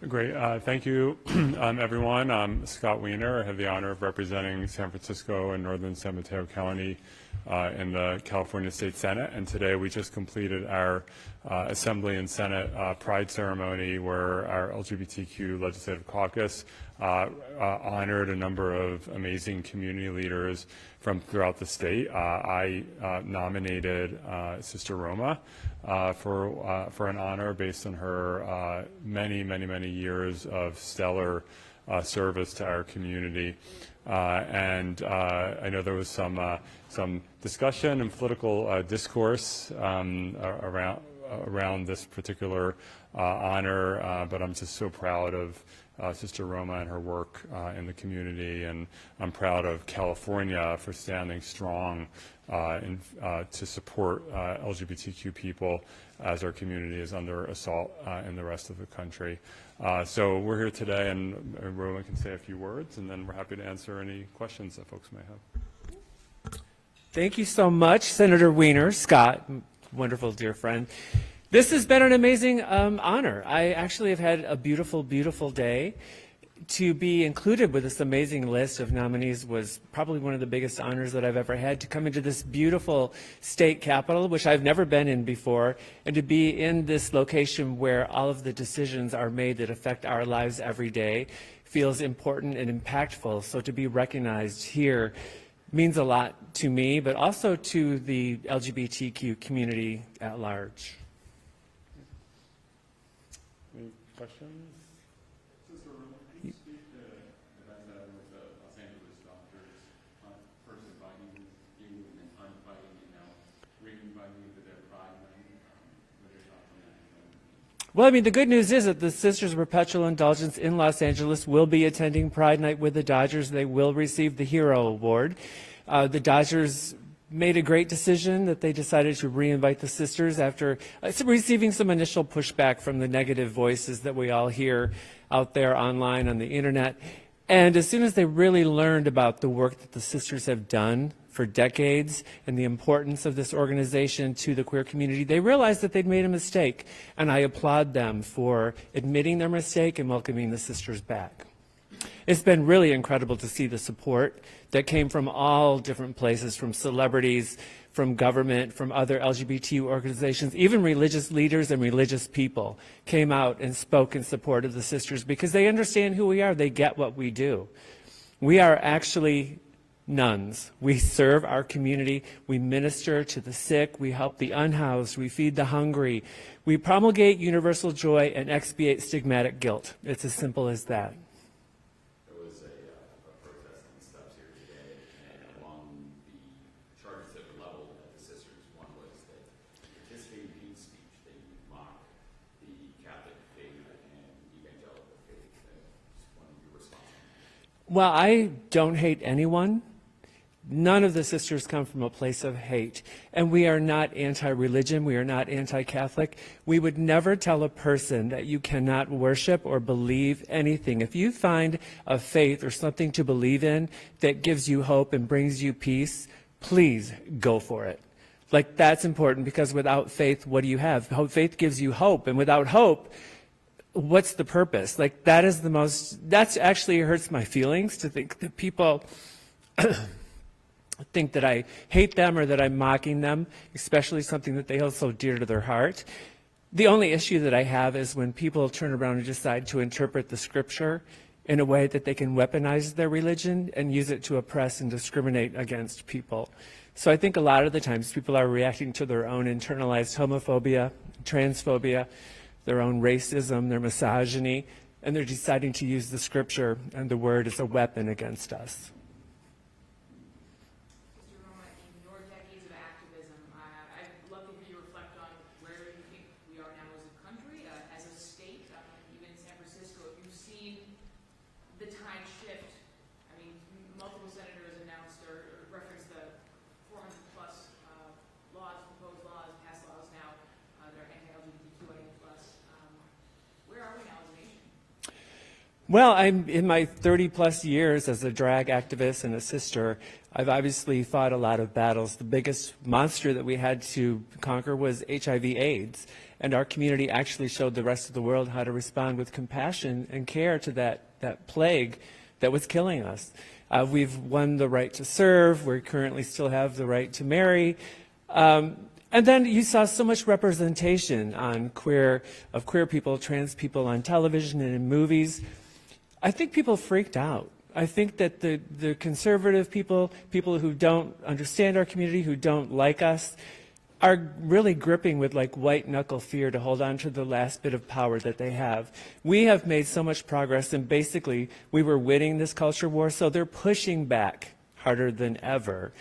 Great. Thank you, everyone. I'm Scott Wiener. I have the honor of representing San Francisco and Northern San Mateo County in the California State Senate. And today we just completed our Assembly and Senate Pride ceremony where our LGBTQ Legislative Caucus honored a number of amazing community leaders from throughout the state. I nominated Sister Roma for an honor based on her many years of stellar service to our community. And I know there was some discussion and political discourse around this particular honor, but I'm just so proud of Sister Roma and her work in the community, and I'm proud of California for standing strong to support LGBTQ people as our community is under assault in the rest of the country. So we're here today, and Roma can say a few words, and then we're happy to answer any questions that folks may have. Thank you so much, Senator Wiener, Scott, wonderful dear friend. This has been an amazing honor. I actually have had a beautiful day. To be included with this amazing list of nominees was probably one of the biggest honors that I've ever had, to come into this beautiful state capitol, which I've never been in before, and to be in this location where all of the decisions are made that affect our lives every day feels important and impactful. So to be recognized here means a lot to me, but also to the LGBTQ community at large. Any questions? Sister Roma, can you speak to the event that with the Los Angeles doctors first inviting you and then uninviting you, now re-inviting you to their Pride night? What are your thoughts on that? Well, I mean, the good news is that the Sisters of Perpetual Indulgence in Los Angeles will be attending Pride Night with the Dodgers. They will receive the Hero Award. The Dodgers made a great decision that they decided to re-invite the sisters after receiving some initial pushback from the negative voices that we all hear out there online on the internet. And as soon as they really learned about the work that the sisters have done for decades and the importance of this organization to the queer community, they realized that they'd made a mistake. And I applaud them for admitting their mistake and welcoming the sisters back. It's been really incredible to see the support that came from all different places, from celebrities, from government, from other LGBT organizations, even religious leaders and religious people came out and spoke in support of the sisters because they understand who we are. They get what we do. We are actually nuns. We serve our community. We minister to the sick. We help the unhoused. We feed the hungry. We promulgate universal joy and expiate stigmatic guilt. It's as simple as that. Well, I don't hate anyone. None of the sisters come from a place of hate. And we are not anti-religion. We are not anti-Catholic. We would never tell a person that you cannot worship or believe anything. If you find a faith or something to believe in that gives you hope and brings you peace, please go for it. Like, that's important, because without faith, what do you have? Faith gives you hope. And without hope, what's the purpose? Like, that's actually hurts my feelings to think that people think that I hate them or that I'm mocking them, especially something that they hold so dear to their heart. The only issue that I have is when people turn around and decide to interpret the scripture in a way that they can weaponize their religion and use it to oppress and discriminate against people. So I think a lot of the times people are reacting to their own internalized homophobia, transphobia, their own racism, their misogyny, and they're deciding to use the scripture and the word as a weapon against us. Sister Roma, in your decades of activism, I'd love to hear you reflect on where you think we are now as a country, as a state, even in San Francisco. If you've seen the tide shift, I mean, multiple senators announced or referenced the 400 plus proposed laws, passed laws now, that are anti-LGBTQIA plus. Where are we now as a nation? Well, I'm in my 30-plus years as a drag activist and a sister. I've obviously fought a lot of battles. The biggest monster that we had to conquer was HIV/AIDS, and our community actually showed the rest of the world how to respond with compassion and care to that plague that was killing us. We've won the right to serve. We currently still have the right to marry. And then you saw so much representation of queer people, trans people on television and in movies. I think people freaked out. I think that the conservative people who don't understand our community, who don't like us, are really gripping with like white knuckle fear to hold on to the last bit of power that they have. We have made so much progress, and basically we were winning this culture war, so they're pushing back harder than ever.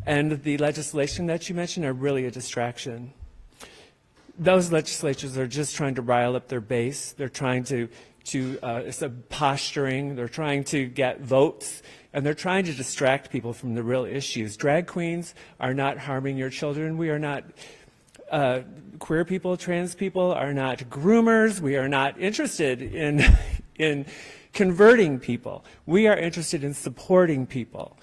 And the legislation that you mentioned are really a distraction. Those legislatures are just trying to rile up their base. They're trying to it's a posturing. They're trying to get votes, and they're trying to distract people from the real issues. Drag queens are not harming your children. We are not, queer people, trans people are not groomers. We are not interested in converting people. We are interested in supporting people.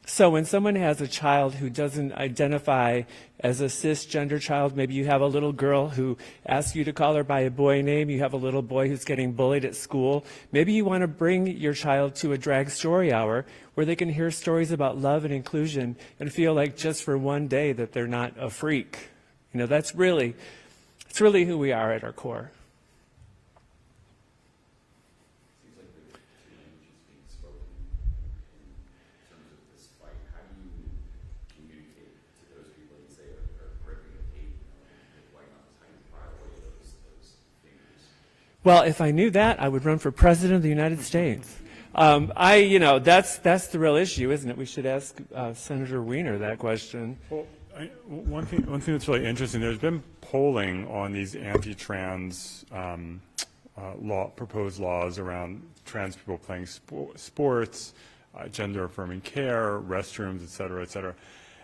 So when someone has a child who doesn't identify as a cisgender child, maybe you have a little girl who asks you to call her by a boy name, you have a little boy who's getting bullied at school, maybe you want to bring your child to a drag story hour where they can hear stories about love and inclusion and feel like just for one day that they're not a freak. You know, it's really who we are at our core. Well, if I knew that, I would run for president of the United States. That's the real issue, isn't it? We should ask Senator Weiner that question. Well, one thing that's really interesting, there's been polling on these anti-trans proposed laws around trans people playing sports, gender-affirming care, restrooms, et cetera,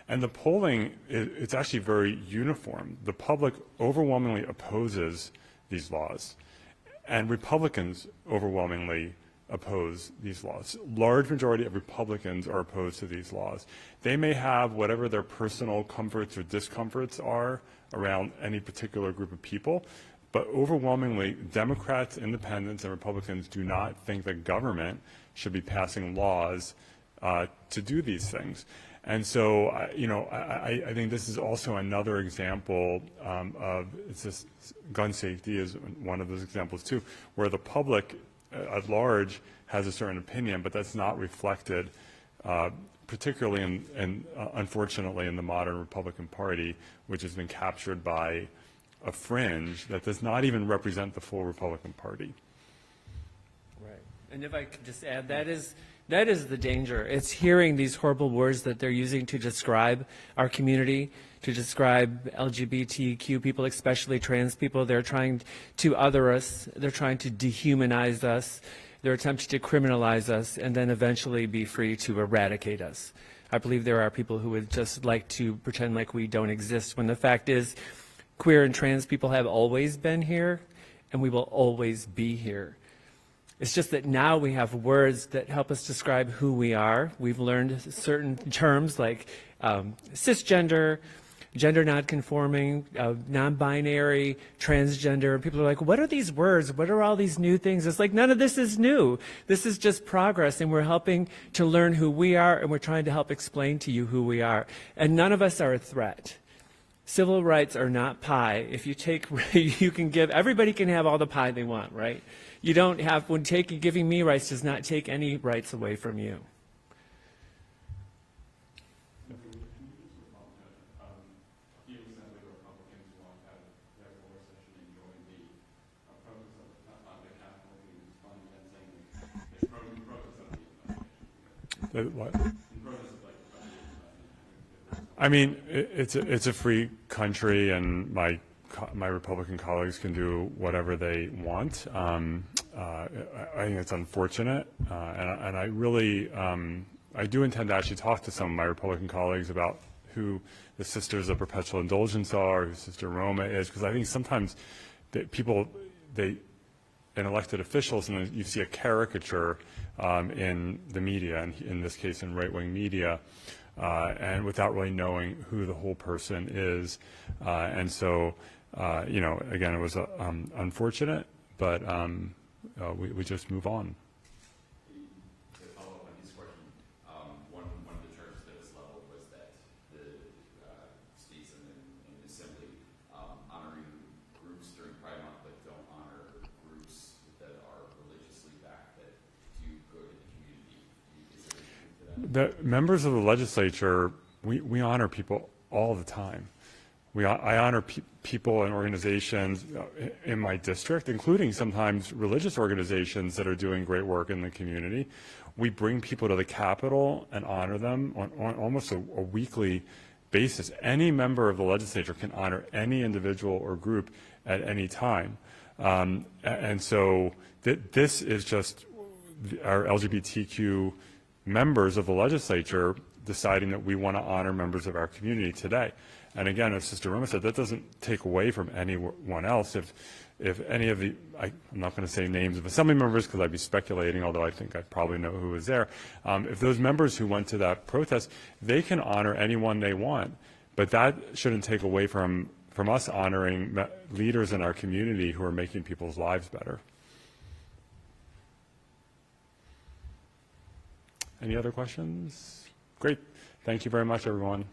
and the polling, it's actually very uniform. The public overwhelmingly opposes these laws, and Republicans overwhelmingly oppose these laws. Large majority of Republicans are opposed to these laws. They may have whatever their personal comforts or discomforts are around any particular group of people, but overwhelmingly Democrats, Independents, and Republicans do not think the government should be passing laws to do these things. And so, I think this is also another example of gun safety is one of those examples too, where the public at large has a certain opinion, but that's not reflected, particularly unfortunately in the modern Republican Party, which has been captured by a fringe that does not even represent the full Republican Party. Right. And if I could just add, that is the danger. It's hearing these horrible words that they're using to describe our community, to describe LGBTQ people, especially trans people. They're trying to other us. They're trying to dehumanize us. They're attempting to criminalize us and then eventually be free to eradicate us. I believe there are people who would just like to pretend like we don't exist, when the fact is queer and trans people have always been here and we will always be here. It's just that now we have words that help us describe who we are. We've learned certain terms like cisgender, gender nonconforming, non-binary, transgender. People are like, what are these words? What are all these new things? It's like, none of this is new. This is just progress, and we're helping to learn who we are, and we're trying to help explain to you who we are. And none of us are a threat. Civil rights are not pie. If you take, you can give, everybody can have all the pie they want, right? You don't have, giving me rights does not take any rights away from you. What? I mean, it's a free country, and my Republican colleagues can do whatever they want. I think it's unfortunate, and I really, I do intend to actually talk to some of my Republican colleagues about who the Sisters of Perpetual Indulgence are, who Sister Roma is, because I think sometimes people, in elected officials, and you see a caricature in the media, and in this case in right-wing media, and without really knowing who the whole person is. And so, you know, again, it was unfortunate, but we just move on. To follow up on his question, one of the charges that was leveled was that the states and the assembly honoring groups during Pride Month, but don't honor groups that are religiously backed that do good in the community. Is there anything to that? The members of the legislature, we honor people all the time. I honor people and organizations in my district, including sometimes religious organizations that are doing great work in the community. We bring people to the Capitol and honor them on almost a weekly basis. Any member of the legislature can honor any individual or group at any time. And so this is just our LGBTQ members of the legislature deciding that we want to honor members of our community today. And again, as Sister Roma said, that doesn't take away from anyone else. If any of the, I'm not going to say names of assembly members because I'd be speculating, although I think I probably know who was there. If those members who went to that protest, they can honor anyone they want, but that shouldn't take away from us honoring leaders in our community who are making people's lives better. Any other questions? Great. Thank you very much, everyone.